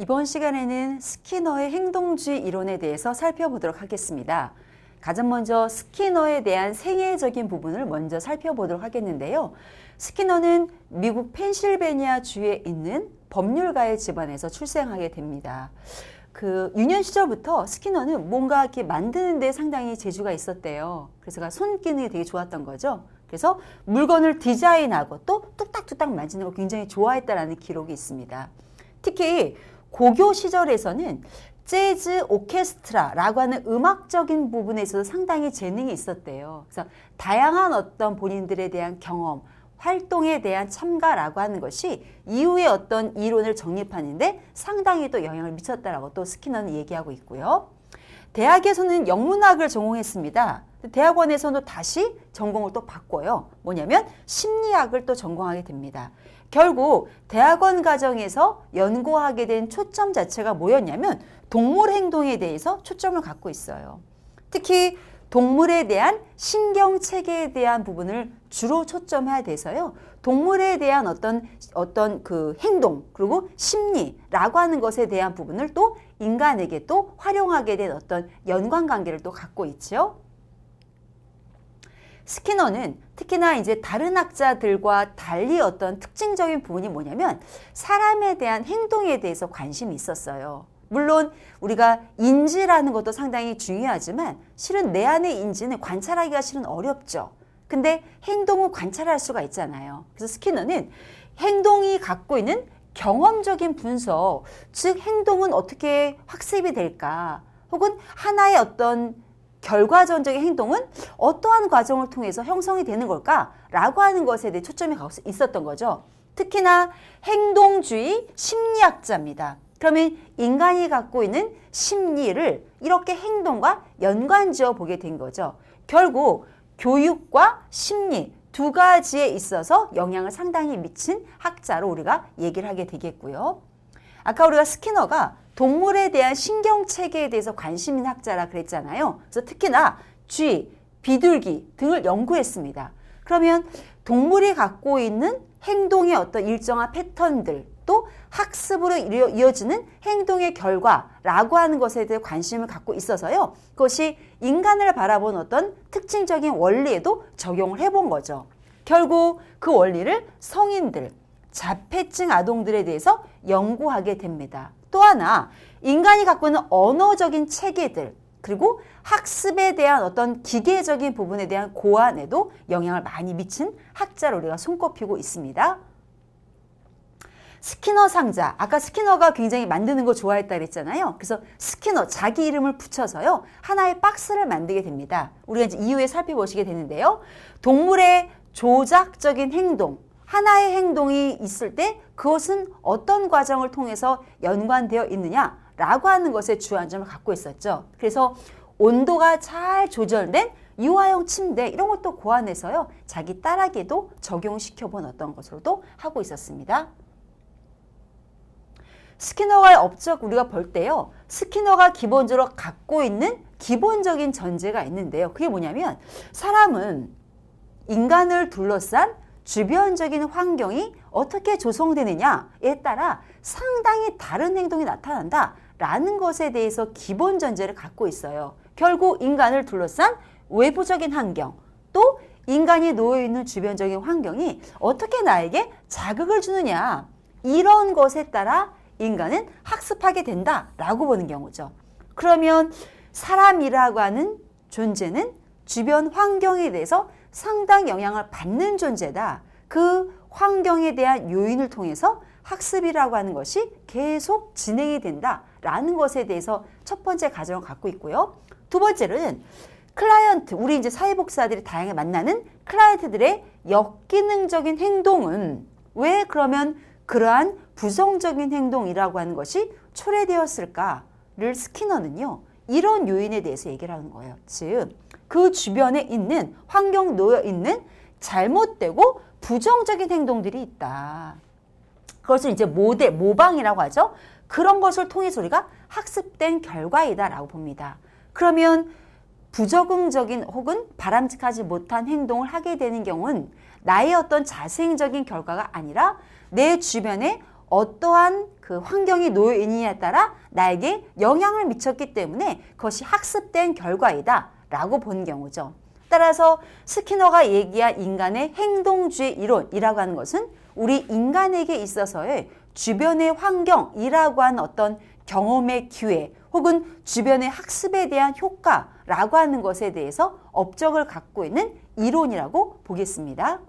이번 시간에는 스키너의 행동주의 이론에 대해서 살펴보도록 하겠습니다. 가장 먼저 스키너에 대한 생애적인 부분을 먼저 살펴보도록 하겠는데요. 스키너는 미국 펜실베니아 주에 있는 법률가의 집안에서 출생하게 됩니다. 그 유년 시절부터 스키너는 뭔가 이렇게 만드는 데 상당히 재주가 있었대요. 그래서 손기능이 되게 좋았던 거죠. 그래서 물건을 디자인하고 또 뚝딱뚝딱 만지는 걸 굉장히 좋아했다라는 기록이 있습니다. 특히 고교 시절에서는 재즈 오케스트라라고 하는 음악적인 부분에 있어서 상당히 재능이 있었대요. 그래서 다양한 어떤 본인들에 대한 경험, 활동에 대한 참가라고 하는 것이 이후에 어떤 이론을 정립하는데 상당히 또 영향을 미쳤다라고 또 스키너는 얘기하고 있고요. 대학에서는 영문학을 전공했습니다. 대학원에서는 다시 전공을 또 바꿔요. 뭐냐면 심리학을 또 전공하게 됩니다. 결국 대학원 과정에서 연구하게 된 초점 자체가 뭐였냐면 동물 행동에 대해서 초점을 갖고 있어요. 특히 동물에 대한 신경체계에 대한 부분을 주로 초점해야 돼서요. 동물에 대한 어떤 그 행동 그리고 심리라고 하는 것에 대한 부분을 또 인간에게 또 활용하게 된 어떤 연관관계를 또 갖고 있죠. 스키너는 특히나 이제 다른 학자들과 달리 어떤 특징적인 부분이 뭐냐면 사람에 대한 행동에 대해서 관심이 있었어요. 물론 우리가 인지라는 것도 상당히 중요하지만 실은 내 안의 인지는 관찰하기가 실은 어렵죠. 근데 행동은 관찰할 수가 있잖아요. 그래서 스키너는 행동이 갖고 있는 경험적인 분석, 즉 행동은 어떻게 학습이 될까? 혹은 하나의 어떤 결과론적인 행동은 어떠한 과정을 통해서 형성이 되는 걸까? 라고 하는 것에 대해 초점이 있었던 거죠. 특히나 행동주의 심리학자입니다. 그러면 인간이 갖고 있는 심리를 이렇게 행동과 연관지어 보게 된 거죠. 결국 교육과 심리 두 가지에 있어서 영향을 상당히 미친 학자로 우리가 얘기를 하게 되겠고요. 아까 우리가 스키너가 동물에 대한 신경체계에 대해서 관심 있는 학자라 그랬잖아요. 그래서 특히나 쥐, 비둘기 등을 연구했습니다. 그러면 동물이 갖고 있는 행동의 어떤 일정한 패턴들 또 학습으로 이어지는 행동의 결과라고 하는 것에 대해 관심을 갖고 있어서요. 그것이 인간을 바라본 어떤 특징적인 원리에도 적용을 해본 거죠. 결국 그 원리를 성인들, 자폐증 아동들에 대해서 연구하게 됩니다. 또 하나 인간이 갖고 있는 언어적인 체계들 그리고 학습에 대한 어떤 기계적인 부분에 대한 고안에도 영향을 많이 미친 학자로 우리가 손꼽히고 있습니다. 스키너 상자, 아까 스키너가 굉장히 만드는 거 좋아했다 그랬잖아요. 그래서 스키너, 자기 이름을 붙여서요. 하나의 박스를 만들게 됩니다. 우리가 이제 이후에 살펴보시게 되는데요. 동물의 조작적인 행동, 하나의 행동이 있을 때 그것은 어떤 과정을 통해서 연관되어 있느냐라고 하는 것에 주안점을 갖고 있었죠. 그래서 온도가 잘 조절된 유아용 침대 이런 것도 고안해서요. 자기 딸에게도 적용시켜본 어떤 것으로도 하고 있었습니다. 스키너와의 업적 우리가 볼 때요. 스키너가 기본적으로 갖고 있는 기본적인 전제가 있는데요. 그게 뭐냐면 사람은 인간을 둘러싼 주변적인 환경이 어떻게 조성되느냐에 따라 상당히 다른 행동이 나타난다라는 것에 대해서 기본 전제를 갖고 있어요. 결국 인간을 둘러싼 외부적인 환경 또 인간이 놓여있는 주변적인 환경이 어떻게 나에게 자극을 주느냐 이런 것에 따라 인간은 학습하게 된다라고 보는 경우죠. 그러면 사람이라고 하는 존재는 주변 환경에 대해서 상당 영향을 받는 존재다. 그 환경에 대한 요인을 통해서 학습이라고 하는 것이 계속 진행이 된다라는 것에 대해서 첫 번째 가정을 갖고 있고요. 두 번째는 클라이언트, 우리 이제 사회복지사들이 다양하게 만나는 클라이언트들의 역기능적인 행동은 왜 그러면 그러한 부정적인 행동이라고 하는 것이 초래되었을까를 스키너는요. 이런 요인에 대해서 얘기를 하는 거예요. 즉, 그 주변에 있는 환경 놓여 있는 잘못되고 부정적인 행동들이 있다. 그것을 이제 모방이라고 하죠. 그런 것을 통해서 우리가 학습된 결과이다라고 봅니다. 그러면 부적응적인 혹은 바람직하지 못한 행동을 하게 되는 경우는 나의 어떤 자생적인 결과가 아니라 내 주변에 어떠한 그 환경이 놓여 있느냐에 따라 나에게 영향을 미쳤기 때문에 그것이 학습된 결과이다 라고 본 경우죠. 따라서 스키너가 얘기한 인간의 행동주의 이론이라고 하는 것은 우리 인간에게 있어서의 주변의 환경이라고 하는 어떤 경험의 기회 혹은 주변의 학습에 대한 효과라고 하는 것에 대해서 업적을 갖고 있는 이론이라고 보겠습니다.